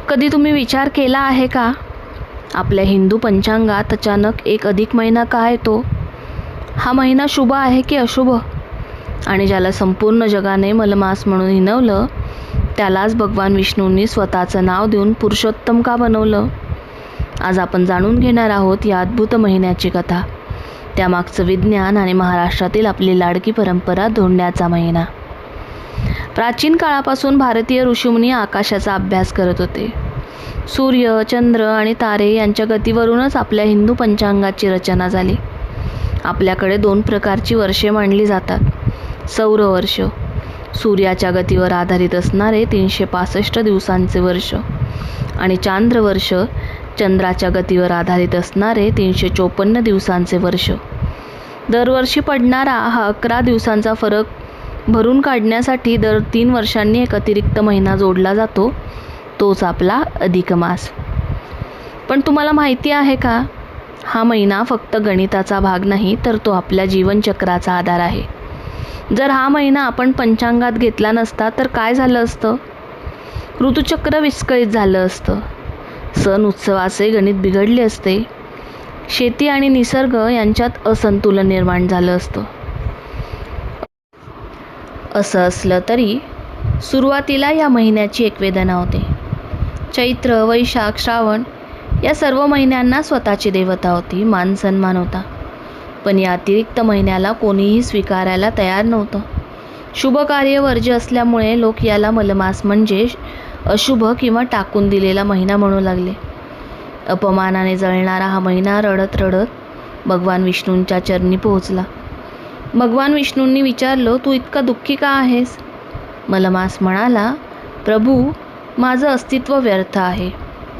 कधी तुम्ही विचार केला आहे का, आपल्या हिंदू पंचांगात अचानक एक अधिक महिना का येतो? हा महिना शुभ आहे की अशुभ? आणि ज्याला संपूर्ण जगाने मलमास म्हणून हिणवलं, त्यालाच भगवान विष्णूंनी स्वतःचं नाव देऊन पुरुषोत्तम का बनवलं? आज आपण जाणून घेणार आहोत या अद्भुत महिन्याची कथा, त्यामागचं विज्ञान आणि महाराष्ट्रातील आपली लाडकी परंपरा धोंड्याचा महिना. प्राचीन काळापासून भारतीय ऋषीमुनी आकाशाचा अभ्यास करत होते. सूर्य, चंद्र आणि तारे यांच्या गतीवरूनच आपल्या हिंदू पंचांगाची रचना झाली. आपल्याकडे 2 प्रकारची वर्षे मानली जातात. सौरवर्ष, सूर्याच्या गतीवर आधारित असणारे 365 दिवसांचे वर्ष, आणि चांद्रवर्ष, चंद्राच्या गतीवर आधारित असणारे 354 दिवसांचे वर्ष. दरवर्षी पडणारा हा 11 दिवसांचा फरक भरून काढण्यासाठी दर 3 वर्षांनी एक अतिरिक्त महिना जोडला जातो, तोच आपला अधिक मास. पण तुम्हाला माहिती आहे का, हा महिना फक्त गणिताचा भाग नाही, तर तो आपल्या जीवनचक्राचा आधार आहे. जर हा महिना आपण पंचांगात घेतला नसता तर काय झालं असतं? ऋतुचक्र विस्कळीत झालं असतं, सण उत्सवाचे गणित बिघडले असते, शेती आणि निसर्ग यांच्यात असंतुलन निर्माण झालं असतं. असं असलं तरी सुरुवातीला या महिन्याची एक वेदना होती. चैत्र, वैशाख, श्रावण या सर्व महिन्यांना स्वतःची देवता होती, मान सन्मान होता. पण या अतिरिक्त महिन्याला कोणीही स्वीकारायला तयार नव्हतं. शुभ कार्य वर्ज्य असल्यामुळे लोक याला मलमास म्हणजे अशुभ किंवा टाकून दिलेला महिना म्हणू लागले. अपमानाने जळणारा हा महिना रडत रडत भगवान विष्णूंच्या चरणी पोहोचला. भगवान विष्णूंनी विचारलं, तू इतका दुःखी का आहेस? मलमास म्हणाला, प्रभू, माझं अस्तित्व व्यर्थ आहे.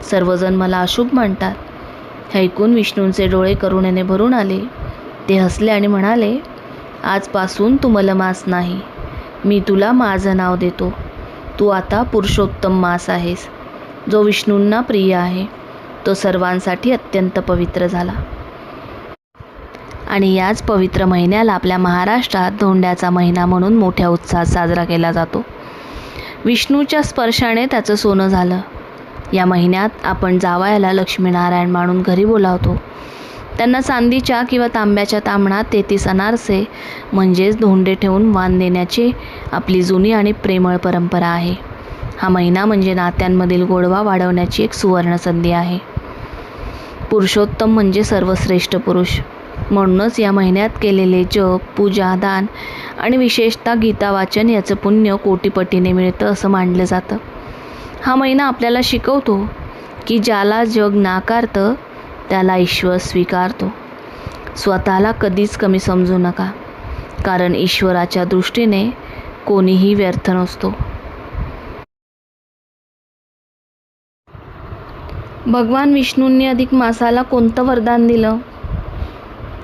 सर्वजण मला अशुभ म्हणतात. हे ऐकून विष्णूंचे डोळे करुणेने भरून आले. ते हसले आणि म्हणाले, आजपासून तू मलमास नाही, मी तुला माझं नाव देतो. तू आता पुरुषोत्तम मास आहेस. जो विष्णूंना प्रिय आहे, तो सर्वांसाठी अत्यंत पवित्र झाला. आणि याच पवित्र महिन्याला आपल्या महाराष्ट्रात धोंड्याचा महिना म्हणून मोठ्या उत्साहात साजरा केला जातो. विष्णूच्या स्पर्शाने त्याचं सोनं झालं. या महिन्यात आपण जावयाला लक्ष्मीनारायण मानून घरी बोलावतो. त्यांना चांदीच्या किंवा तांब्याच्या ताम्हणात 33 अनारसे म्हणजेच धोंडे ठेवून वाण देण्याची आपली जुनी आणि प्रेमळ परंपरा आहे. हा महिना म्हणजे नात्यांमधील गोडवा वाढवण्याची एक सुवर्ण संधी आहे. पुरुषोत्तम म्हणजे सर्वश्रेष्ठ पुरुष. म्हणूनच या महिन्यात केलेले जप, पूजा, दान आणि विशेषतः गीता वाचन याचं पुण्य कोटीपटीने मिळतं असं मानलं जातं. हा महिना आपल्याला शिकवतो की ज्याला जग नाकारतं त्याला ईश्वर स्वीकारतो. स्वतःला कधीच कमी समजू नका, कारण ईश्वराच्या दृष्टीने कोणीही व्यर्थ नसतो. भगवान विष्णूंनी अधिक मासाला कोणतं वरदान दिलं?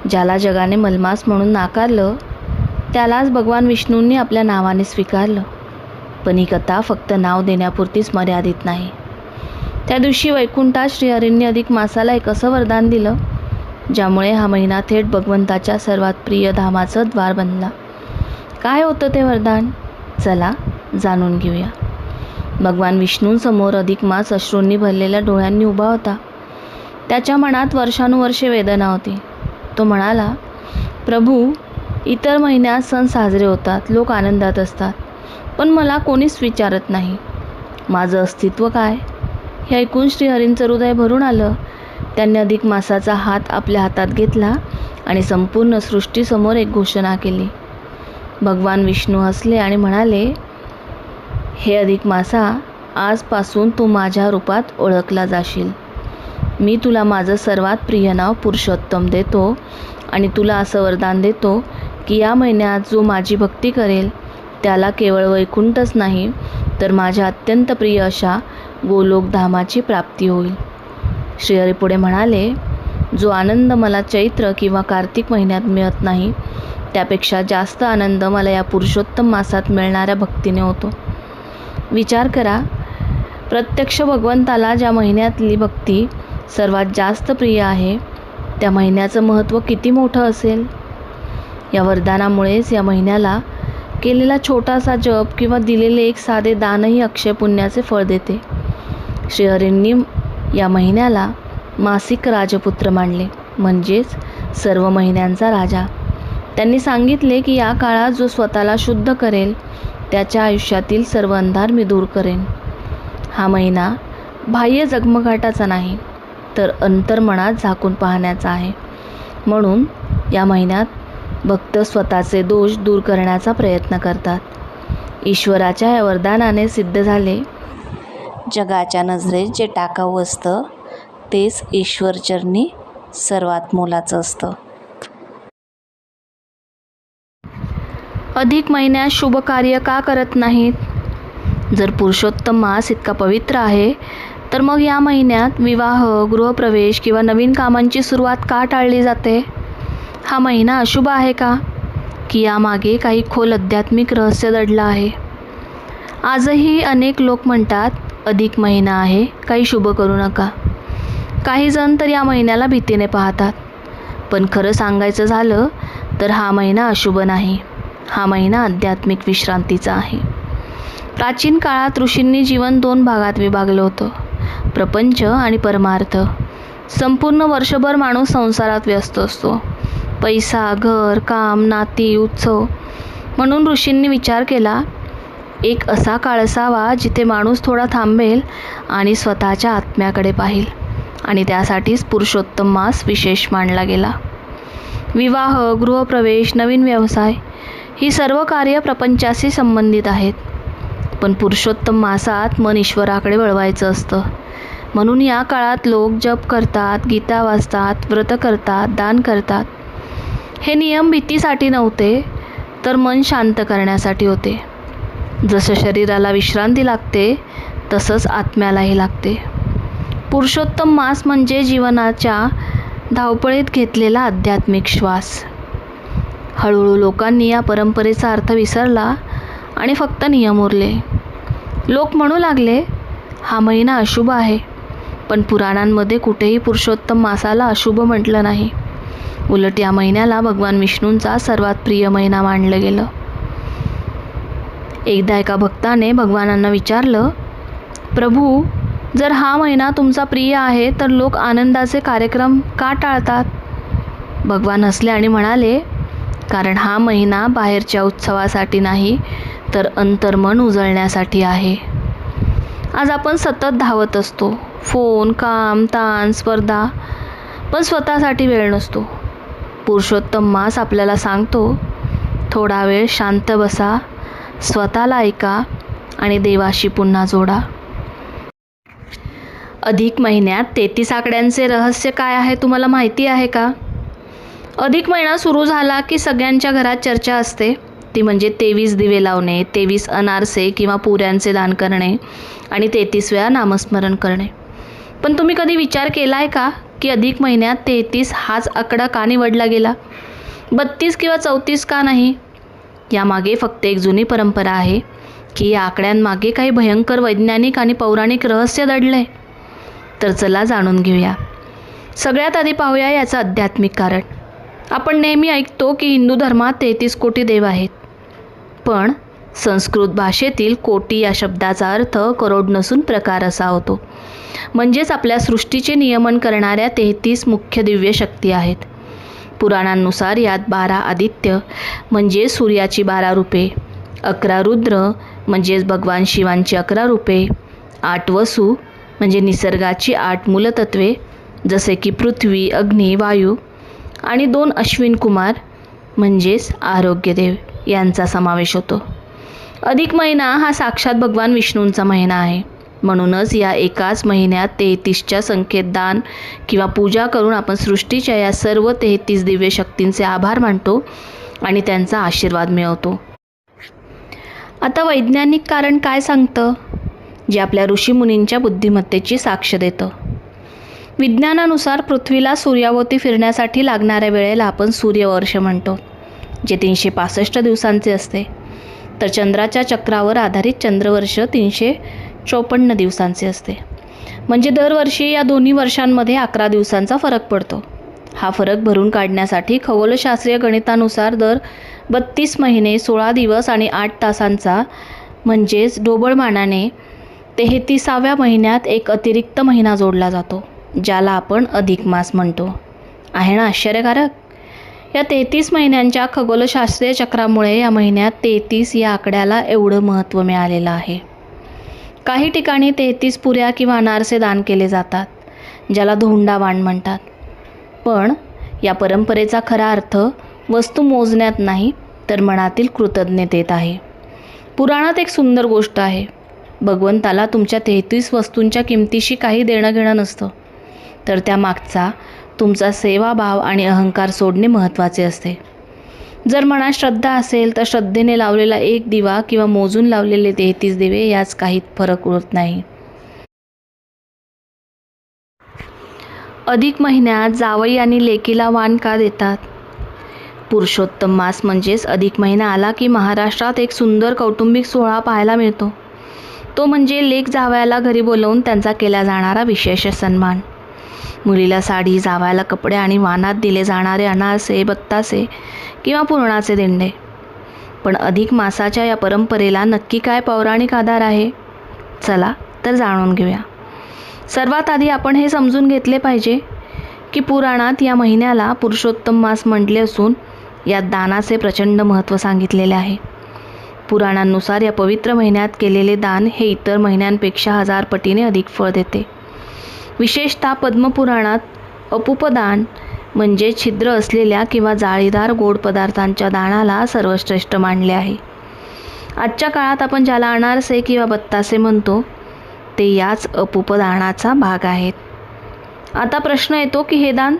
ज्याला जगाने मलमास म्हणून नाकारलं, त्यालाच भगवान विष्णूंनी आपल्या नावाने स्वीकारलं. पण ही कथा फक्त नाव देण्यापुरतीच मर्यादित नाही. त्या दिवशी वैकुंठात श्रीहरींनी अधिक मासाला एक असं वरदान दिलं, ज्यामुळे हा महिना थेट भगवंताच्या सर्वात प्रिय धामाचं द्वार बनला. काय होतं ते वरदान? चला जाणून घेऊया. भगवान विष्णूंसमोर अधिक मास अश्रूंनी भरलेल्या डोळ्यांनी उभा होता. त्याच्या मनात वर्षानुवर्षे वेदना होती. तो म्हणाला, प्रभू, इतर महिन्यात सण साजरे होतात, लोक आनंदात असतात, पण मला कोणीच विचारत नाही, माझं अस्तित्व काय? हे ऐकून श्रीहरींचं हृदय भरून आलं. त्यांनी अधिक मासाचा हात आपल्या हातात घेतला आणि संपूर्ण सृष्टीसमोर एक घोषणा केली. भगवान विष्णू हसले आणि म्हणाले, हे अधिक मासा, आजपासून तू माझ्या रूपात ओळखला जाशील. मी तुला माझं सर्वात प्रिय नाव पुरुषोत्तम देतो आणि तुला असं वरदान देतो की या महिन्यात जो माझी भक्ती करेल त्याला केवळ वैकुंठच नाही, तर माझ्या अत्यंत प्रिय अशा गोलोकधामाची प्राप्ती होईल. श्रीहरी पुढे म्हणाले, जो आनंद मला चैत्र किंवा कार्तिक महिन्यात मिळत नाही, त्यापेक्षा जास्त आनंद मला या पुरुषोत्तम मासात मिळणाऱ्या भक्तीने होतो. विचार करा, प्रत्यक्ष भगवंताला ज्या महिन्यातली भक्ती सर्वात जास्त प्रिय आहे, त्या महिन्याचं महत्त्व किती मोठं असेल. या वरदानामुळेच या महिन्याला केलेला छोटासा जप किंवा दिलेले एक साधे दानही अक्षय पुण्याचे फळ देते. श्रीहरींनी या महिन्याला मासिक राजपुत्र मानले, म्हणजेच सर्व महिन्यांचा राजा. त्यांनी सांगितले की या काळात जो स्वतःला शुद्ध करेल त्याच्या आयुष्यातील सर्व अंधार मी दूर करेन. हा महिना बाह्य जगमगाटाचा नाही, तर अंतर्मनात झाकून पाहण्याचा आहे. म्हणून या महिन्यात भक्त स्वतःचे दोष दूर करण्याचा प्रयत्न करतात. ईश्वराच्या या वरदानाने सिद्ध झाले, जगाच्या नजरेत जे टाकाऊ असतं तेच ईश्वरचरणी सर्वात मोलाचं असतं. अधिक महिन्यात शुभ कार्य का करत नाहीत? जर पुरुषोत्तम मास इतका पवित्र आहे, तर मग या महिन्यात विवाह, गृहप्रवेश किंवा नवीन कामांची सुरुवात का टाळली जाते? हा महिना अशुभ आहे का? की यामागे काही खोल आध्यात्मिक रहस्य दडलं आहे? आजही अनेक लोक म्हणतात, अधिक महिना आहे, काही शुभ करू नका. काही जण तर या महिन्याला भीतीने पाहतात. पण खरं सांगायचं झालं तर हा महिना अशुभ नाही. हा महिना आध्यात्मिक विश्रांतीचा आहे. प्राचीन काळात ऋषींनी जीवन 2 भागात विभागलं होतं, प्रपंच आणि परमार्थ. संपूर्ण वर्षभर माणूस संसारात व्यस्त असतो. पैसा, घर, काम, नाती, उत्सव. म्हणून ऋषींनी विचार केला, एक असा काळ असावा जिथे माणूस थोडा थांबेल आणि स्वतःच्या आत्म्याकडे पाहिल. आणि त्यासाठीच पुरुषोत्तम मास विशेष मानला गेला. विवाह, गृहप्रवेश, नवीन व्यवसाय ही सर्व कार्य प्रपंचाशी संबंधित आहेत. पण पुरुषोत्तम मासात मन ईश्वराकडे वळवायचं असतं. म्हणून या काळात लोक जप करतात, गीता वाचतात, व्रत करतात, दान करतात. हे नियम भीतीसाठी नव्हते, तर मन शांत करण्यासाठी होते. जसं शरीराला विश्रांती लागते, तसंच आत्म्यालाही लागते. पुरुषोत्तम मास म्हणजे जीवनाच्या धावपळीत घेतलेला आध्यात्मिक श्वास. हळूहळू लोकांनी या परंपरेचा अर्थ विसरला आणि फक्त नियम उरले. लोक म्हणू लागले, हा महिना अशुभ आहे. पण पुराणांमध्ये कुठेही पुरुषोत्तम मासाला अशुभ म्हटलं नाही. उलट या महिन्याला भगवान विष्णूंचा सर्वात प्रिय महिना मानलं गेलं. एकदा एका भक्ताने भगवानांना विचारलं, प्रभू, जर हा महिना तुमचा प्रिय आहे तर लोक आनंदाचे कार्यक्रम का टाळतात? भगवान हसले आणि म्हणाले, कारण हा महिना बाहेरच्या उत्सवासाठी नाही, तर अंतर्मन उजळण्यासाठी आहे. आज आपण सतत धावत असतो, फोन, काम, ताण, स्पर्धा, पण स्वतःसाठी वेळ नसतो. पुरुषोत्तम मास आपल्याला सांगतो, थोडा वेळ शांत बसा, स्वतःला ऐका आणि देवाशी पुन्हा जोडा. अधिक महिन्यात 33 आकड्यांचे रहस्य काय आहे तुम्हाला माहिती आहे का? अधिक महिना सुरू झाला की सगळ्यांच्या घरात चर्चा असते. ती म्हणजे 23 दिवे लावणे, 23 अनारसे किंवा पुऱ्यांचे दान करणे आणि 33 वेळा नामस्मरण करणे. पण तुम्ही कधी विचार केला आहे का की अधिक महिन्यात 33 हाच आकडा का निवडला गेला? 32 किंवा 34 का नाही? यामागे फक्त एक जुनी परंपरा आहे की या आकड्यांमागे काही भयंकर वैज्ञानिक आणि पौराणिक रहस्य दडले. तर चला जाणून घेऊया. सगळ्यात आधी पाहूया याचं आध्यात्मिक कारण. आपण नेहमी ऐकतो की हिंदू धर्मात 33 कोटी देव आहेत. पण संस्कृत भाषेतील कोटी या शब्दाचा अर्थ करोड नसून प्रकार असा होतो. म्हणजेच आपल्या सृष्टीचे नियमन करणाऱ्या 33 मुख्य दिव्य शक्ती आहेत. पुराणांनुसार यात 12 आदित्य म्हणजे सूर्याची 12 रूपे, 11 रुद्र म्हणजेच भगवान शिवांची 11 रूपे, 8 वसू म्हणजे निसर्गाची 8 मूलतत्वे जसे की पृथ्वी, अग्नी, वायू आणि 2 अश्विन कुमार म्हणजेच आरोग्यदेव यांचा समावेश होतो. अधिक महिना हा साक्षात भगवान विष्णूंचा महिना आहे. म्हणूनच या एकाच महिन्यात 33च्या संख्येत दान किंवा पूजा करून आपण सृष्टीच्या या सर्व 33 दिव्य शक्तींचे आभार मानतो आणि त्यांचा आशीर्वाद मिळवतो. आता वैज्ञानिक कारण काय सांगतं, जे आपल्या ऋषीमुनींच्या बुद्धिमत्तेची साक्ष देतं. विज्ञानानुसार पृथ्वीला सूर्याभोवती फिरण्यासाठी लागणाऱ्या वेळेला आपण सूर्यवर्ष म्हणतो, जे 365 दिवसांचे असते. तर चंद्राच्या चक्रावर आधारित चंद्रवर्ष 354 दिवसांचे असते. म्हणजे दरवर्षी या दोन्ही वर्षांमध्ये 11 दिवसांचा फरक पडतो. हा फरक भरून काढण्यासाठी खगोलशास्त्रीय गणितानुसार दर 32 महिने 16 दिवस आणि 8 तासांचा म्हणजेच ढोबळमानाने 33व्या महिन्यात एक अतिरिक्त महिना जोडला जातो, ज्याला आपण अधिक मास म्हणतो. आहे ना आश्चर्यकारक? या 33 महिन्यांच्या खगोलशास्त्रीय चक्रामुळे या महिन्यात 33 या आकड्याला एवढं महत्त्व मिळालेलं आहे. काही ठिकाणी 33 पुऱ्या किंवा अनारसे दान केले जातात, ज्याला धोंडावाण म्हणतात. पण या परंपरेचा खरा अर्थ वस्तू मोजण्यात नाही, तर मनातील कृतज्ञतेत आहे. पुराणात एक सुंदर गोष्ट आहे. भगवंताला तुमच्या 33 वस्तूंच्या किमतीशी काही देणं घेणं नसतं, तर त्यामागचा तुमचा सेवाभाव आणि अहंकार सोडणे महत्त्वाचे असते. जर मनात श्रद्धा असेल तर श्रद्धेने लावलेला एक दिवा किंवा मोजून लावलेले 33 दिवे याच काही फरक उरत नाही. अधिक महिन्यात जावई आणि लेकीला वाण का देतात? पुरुषोत्तम मास म्हणजेच अधिक महिना आला की महाराष्ट्रात एक सुंदर कौटुंबिक सोहळा पाहायला मिळतो. तो म्हणजे लेक जावयाला घरी बोलवून त्यांचा केला जाणारा विशेष सन्मान. मुलीला साडी, जावयाला कपडे आणि वाणात दिले जाणारे अनारसे, बत्तासे किंवा पुरणाचे दिंडे. पण अधिक मासाच्या या परंपरेला नक्की काय पौराणिक आधार आहे? चला तर जाणून घेऊया. सर्वात आधी आपण हे समजून घेतले पाहिजे की पुराणात या महिन्याला पुरुषोत्तम मास म्हटले असून यात दानाचे प्रचंड महत्त्व सांगितलेले आहे. पुराणांनुसार या पवित्र महिन्यात केलेले दान हे इतर महिन्यांपेक्षा 1000 पटीने अधिक फळ देते. विशेषतः पद्मपुराणात अपूपदान म्हणजे छिद्र असलेल्या किंवा जाळीदार गोड पदार्थांच्या दानाला सर्वश्रेष्ठ मानले आहे. आजच्या काळात आपण ज्याला अनारसे किंवा बत्तासे म्हणतो ते याच अपूपदानाचा भाग आहेत. आता प्रश्न येतो की हे दान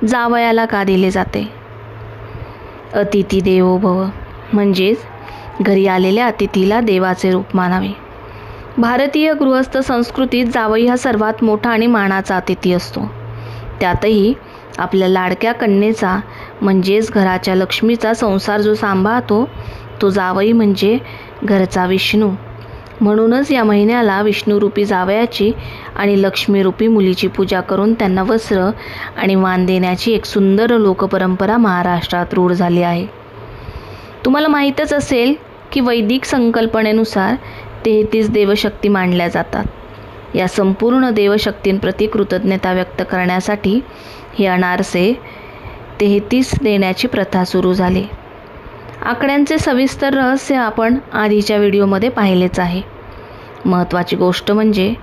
जावयाला का दिले जाते? अतिथी देवो भव म्हणजेच घरी आलेल्या अतिथीला देवाचे रूप मानावे. भारतीय गृहस्थ संस्कृतीत जावई हा सर्वात मोठा आणि मानाचा अतिथी असतो. त्यातही आपल्या लाडक्या कन्येचा म्हणजेच घराच्या लक्ष्मीचा संसार जो सांभाळतो तो जावई म्हणजे घरचा विष्णू. म्हणूनच या महिन्याला विष्णुरूपी जावयाची आणि लक्ष्मीरूपी मुलीची पूजा करून त्यांना वस्त्र आणि वाण देण्याची एक सुंदर लोकपरंपरा महाराष्ट्रात रूढ झाली आहे. तुम्हाला माहीतच असेल की वैदिक संकल्पनेनुसार 33 देवशक्ती मानल्या जातात. या संपूर्ण देवशक्तींप्रती कृतज्ञता व्यक्त करण्यासाठी हे अनारसे 33 देण्याची प्रथा सुरू झाली. आकड्यांचे सविस्तर रहस्य आपण आधीच्या व्हिडिओमध्ये पाहिलेच आहे. महत्त्वाची गोष्ट म्हणजे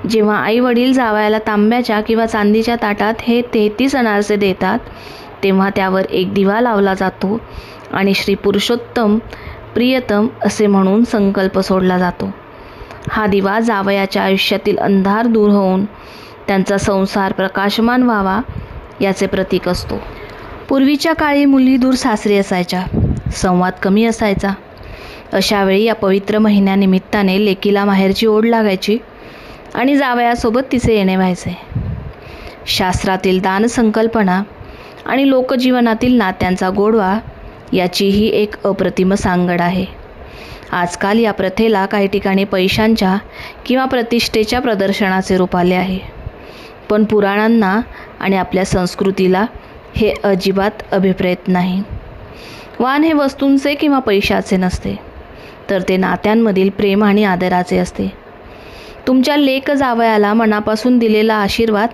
जेव्हा आई वडील जावयाला तांब्याच्या किंवा चांदीच्या ताटात हे 33 अनारसे देतात, तेव्हा त्यावर एक दिवा लावला जातो आणि श्री पुरुषोत्तम प्रियतम असे म्हणून संकल्प सोडला जातो. हा दिवा जावयाच्या आयुष्यातील अंधार दूर होऊन त्यांचा संसार प्रकाशमान व्हावा याचे प्रतीक असतो. पूर्वीच्या काळी मुली दूर सासरी असायच्या, संवाद कमी असायचा. अशावेळी या पवित्र महिन्यानिमित्ताने लेकीला माहेरची ओढ लागायची आणि जावयासोबत तिचे येणे व्हायचे. शास्त्रातील दान संकल्पना आणि लोकजीवनातील नात्यांचा गोडवा याचीही एक अप्रतिम सांगड आहे. आजकाल या प्रथेला काही ठिकाणी पैशांच्या किंवा प्रतिष्ठेच्या प्रदर्शनाचे रूप आले आहे. पण पुराणांना आणि आपल्या संस्कृतीला हे अजिबात अभिप्रेत नाही. वाण हे वस्तूंचे किंवा पैशाचे नसते, तर ते नात्यांमधील प्रेम आणि आदराचे असते. तुमच्या लेक जावयाला मनापासून दिलेला आशीर्वाद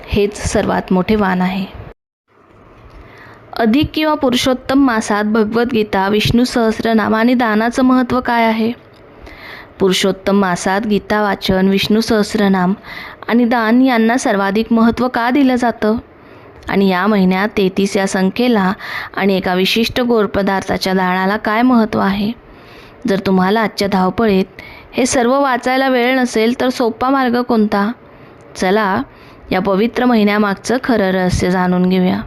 हेच सर्वात मोठे वाण आहे. अधिक किंवा पुरुषोत्तम मासात भगवद्गीता, विष्णू सहस्रनाम आणि दानाचं महत्त्व काय आहे? पुरुषोत्तम मासात गीता वाचन, विष्णू सहस्रनाम आणि दान यांना सर्वाधिक महत्त्व का दिलं जातं? आणि या महिन्यात 33 या संख्येला आणि एका विशिष्ट गोड पदार्थाच्या दानाला काय महत्त्व आहे? जर तुम्हाला आजच्या धावपळीत हे सर्व वाचायला वेळ नसेल तर सोपा मार्ग कोणता? चला या पवित्र महिन्यामागचं खरं रहस्य जाणून घेऊया.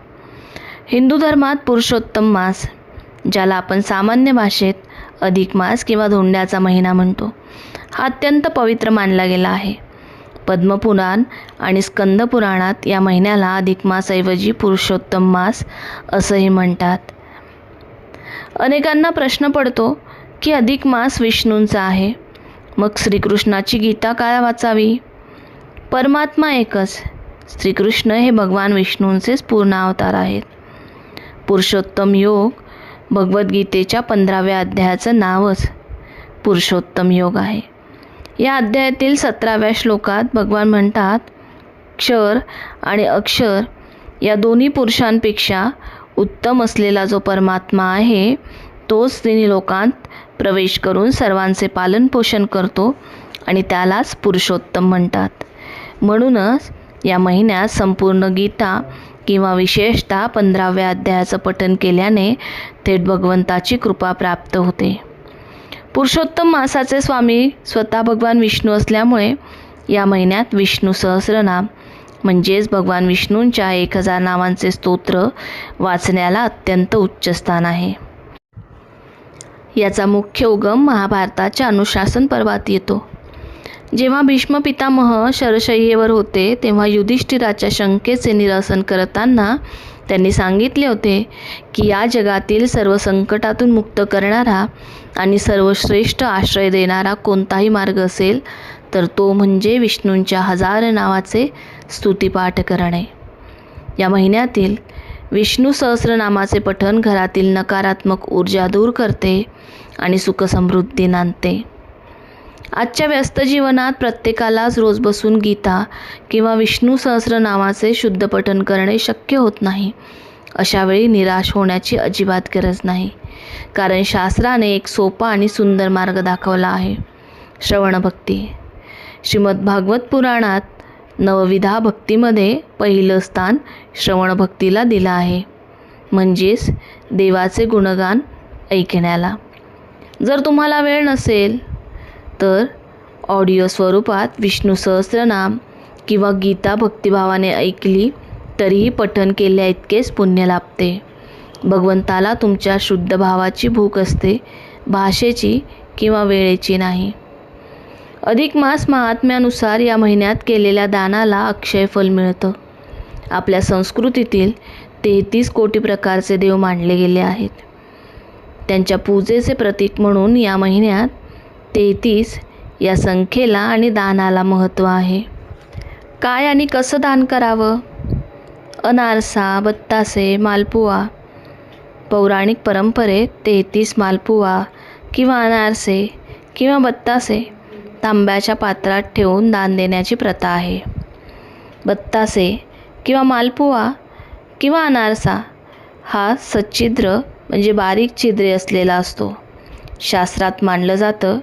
हिंदू धर्मात पुरुषोत्तम मास, ज्याला आपण सामान्य भाषेत अधिक मास किंवा धोंड्याचा महिना म्हणतो, हा अत्यंत पवित्र मानला गेला आहे. पद्मपुराण आणि स्कंद पुराणात या महिन्याला अधिक मासऐवजी पुरुषोत्तम मास असंही म्हणतात. अनेकांना प्रश्न पडतो की अधिक मास विष्णूंचा आहे, मग श्रीकृष्णाची गीता का वाचावी? परमात्मा एकच. श्रीकृष्ण हे भगवान विष्णूंचेच पूर्ण अवतार आहेत. पुरुषोत्तम योग भगवद्गीतेच्या 15व्या अध्यायाचं नावच पुरुषोत्तम योग आहे. या अध्यायातील 17व्या श्लोकात भगवान म्हणतात, क्षर आणि अक्षर या दोन्ही पुरुषांपेक्षा उत्तम असलेला जो परमात्मा आहे तोच तिन्ही लोकांत प्रवेश करून सर्वांचे पालनपोषण करतो आणि त्यालाच पुरुषोत्तम म्हणतात. म्हणूनच या महिन्यात संपूर्ण गीता किंवा विशेषतः 15व्या अध्यायाचं पठण केल्याने थेट भगवंताची कृपा प्राप्त होते. पुरुषोत्तम मासाचे स्वामी स्वतः भगवान विष्णू असल्यामुळे या महिन्यात विष्णू सहस्रनाम म्हणजेच भगवान विष्णूंच्या 1000 नावांचे स्तोत्र वाचण्याला अत्यंत उच्च स्थान आहे. याचा मुख्य उगम महाभारताच्या अनुशासन पर्वात येतो. जेव्हा भीष्म पितामह शरशय्येवर होते तेव्हा युधिष्ठिराच्या शंकेचे निरसन करताना त्यांनी सांगितले होते की या जगातील सर्व संकटातून मुक्त करणारा आणि सर्वश्रेष्ठ आश्रय देणारा कोणताही मार्ग असेल तर तो म्हणजे विष्णूंच्या 1000 नावाचे स्तुतिपाठ करणे. या महिन्यातील विष्णू सहस्रनामाचे पठण घरातील नकारात्मक ऊर्जा दूर करते आणि सुखसमृद्धी नांदते. आजच्या व्यस्त जीवनात प्रत्येकालाच रोज बसून गीता किंवा विष्णू सहस्रनामाचे शुद्ध पठण करणे शक्य होत नाही. अशावेळी निराश होण्याची अजिबात गरज नाही, कारण शास्त्राने एक सोपा आणि सुंदर मार्ग दाखवला आहे, श्रवणभक्ती. श्रीमद्भागवत पुराणात 9विधा भक्तीमध्ये पहिलं स्थान श्रवणभक्तीला दिलं आहे, म्हणजेच देवाचे गुणगान ऐकण्याला. जर तुम्हाला वेळ नसेल तर ऑडिओ स्वरूपात विष्णू सहस्रनाम किंवा गीता भक्तिभावाने ऐकली तरीही पठण केल्या इतकेच पुण्य लाभते. भगवंताला तुमच्या शुद्ध भावाची भूक असते, भाषेची किंवा वेळेची नाही. अधिक मास महात्म्यानुसार या महिन्यात केलेल्या दानाला अक्षय फल मिळतं. आपल्या संस्कृतीतील 33 कोटी प्रकारचे देव मानले गेले आहेत. त्यांच्या पूजेचे प्रतीक म्हणून या महिन्यात 33 या संख्येला आणि दानाला महत्त्व आहे. काय आणि कसं दान करावं? अनारसा, बत्तासे, मालपुवा. पौराणिक परंपरेत 33 मालपुवा किंवा अनारसे किंवा बत्तासे तांब्याच्या पात्रात ठेवून दान देण्याची प्रथा आहे. बत्तासे किंवा मालपुवा किंवा अनारसा हा सच्छिद्र म्हणजे बारीक छिद्रे असलेला असतो. शास्त्रात मानलं जातं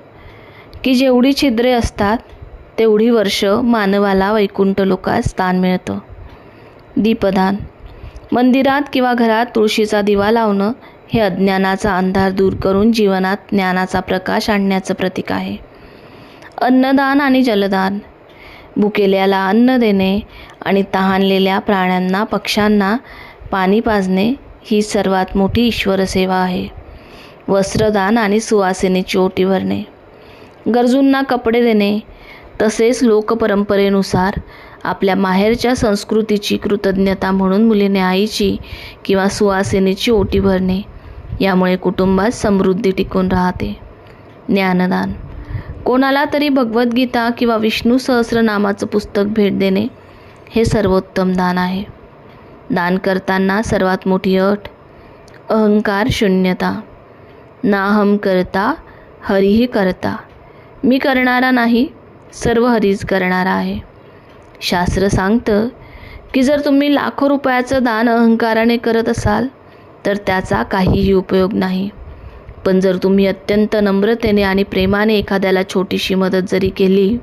की जेवढी छिद्रे असतात तेवढी वर्ष मानवाला वैकुंठ लोकात स्थान मिळतं. दीपदान. मंदिरात किंवा घरात तुळशीचा दिवा लावणं हे अज्ञानाचा अंधार दूर करून जीवनात ज्ञानाचा प्रकाश आणण्याचं प्रतीक आहे. अन्नदान आणि जलदान. भुकेल्याला अन्न देणे आणि तहानलेल्या प्राण्यांना, पक्ष्यांना पाणी पाजणे ही सर्वात मोठी ईश्वर सेवा आहे. वस्त्रदान आणि सुवासिनीची ओटी भरणे. गरजूंना कपडे देणे. तसेच लोकपरंपरेनुसार आपल्या माहेरच्या संस्कृतीची कृतज्ञता म्हणून मुलीने आईची किंवा सुवासिनीची ओटी भरणे. यामुळे कुटुंबात समृद्धी टिकून राहते. ज्ञानदान. कोणाला तरी भगवद्गीता किंवा विष्णू सहस्रनामाचं पुस्तक भेट देणे हे सर्वोत्तम दान आहे. दान करताना सर्वात मोठी अट अहंकार शून्यता. नाहम करता हरिही करता. मी करणारा नाही, सर्व हरीच करणारा आहे. शास्त्र सांगतं की जर तुम्ही लाखो रुपयाचं दान अहंकाराने करत असाल तर त्याचा काहीही उपयोग नाही. पण जर तुम्ही अत्यंत नम्रतेने आणि प्रेमाने एखाद्याला छोटीशी मदत जरी केली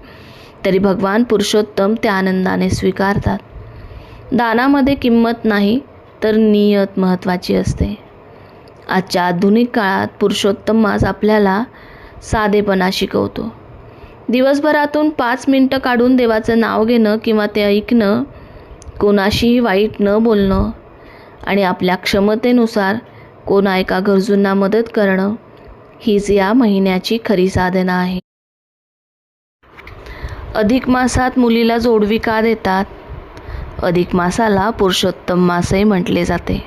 तरी भगवान पुरुषोत्तम त्या आनंदाने स्वीकारतात. दानामध्ये किंमत नाही तर नियत महत्त्वाची असते. आजच्या आधुनिक काळात पुरुषोत्तम मास आपल्याला साधेपणा शिकवतो. दिवसभरातून 5 मिनटं काढून देवाचं नाव घेणं किंवा ते ऐकणं, कोणाशीही वाईट न बोलणं आणि आपल्या क्षमतेनुसार कोणा एका गरजूंना मदत करणं हीच या महिन्याची खरी साधना आहे. अधिक मासात मुलीला जोडवी का देतात? अधिक मासाला पुरुषोत्तम मासही म्हटले जाते.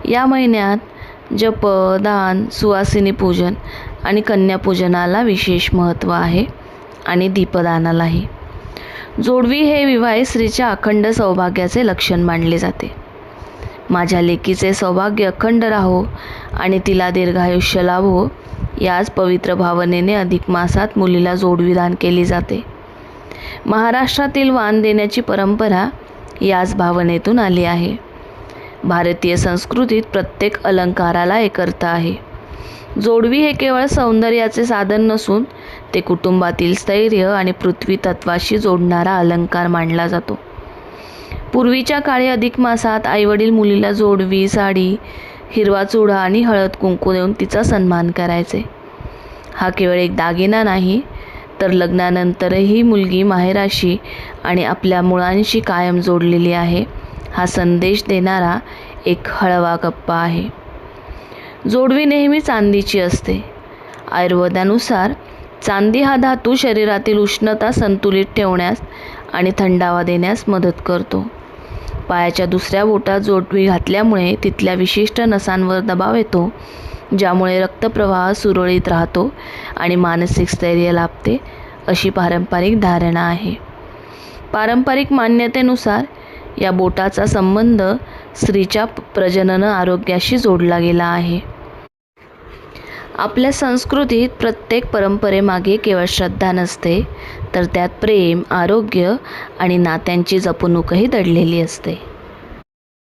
या महिन्यात जप, दान, सुवासिनी पूजन आणि कन्यापूजनाला विशेष महत्त्व आहे आणि दीपदानालाही. जोडवी हे विवाहित स्त्रीच्या अखंड सौभाग्याचे लक्षण मानले जाते. माझ्या लेकीचे सौभाग्य अखंड राहो आणि तिला दीर्घायुष्य लाभो याच पवित्र भावनेने अधिक मासात मुलीला जोडविधान केली जाते. महाराष्ट्रातील वाण देण्याची परंपरा याच भावनेतून आली आहे. भारतीय संस्कृतीत प्रत्येक अलंकाराला एक अर्थ आहे. जोडवी हे केवळ सौंदर्याचे साधन नसून ते कुटुंबातील स्थैर्य आणि पृथ्वी तत्वाशी जोडणारा अलंकार मानला जातो. पूर्वीच्या काळी अधिक मासात आईवडील मुलीला जोडवी, साडी, हिरवा चुडा आणि हळद कुंकू देऊन तिचा सन्मान करायचे. हा केवळ एक दागिना नाही, तर लग्नानंतरही मुलगी माहेराशी आणि आपल्या मुळांशी कायम जोडलेली आहे हा संदेश देणारा एक हळवा गप्पा आहे. जोडवी नेहमी चांदीची असते. आयुर्वेदानुसार चांदी हा धातू शरीरातील उष्णता संतुलित ठेवण्यास आणि थंडावा देण्यास मदत करतो. पायाच्या दुसऱ्या बोटात जोडवी घातल्यामुळे तिथल्या विशिष्ट नसांवर दबाव येतो, ज्यामुळे रक्तप्रवाह सुरळीत राहतो आणि मानसिक स्थैर्य लाभते, अशी पारंपरिक धारणा आहे. पारंपरिक मान्यतेनुसार या बोटाचा संबंध स्त्रीच्या प्रजनन आरोग्याशी जोडला गेला आहे. आपल्या संस्कृतीत प्रत्येक परंपरेमागे केवळ श्रद्धा नसते, तर त्यात प्रेम, आरोग्य आणि नात्यांची जपणूकही दडलेली असते.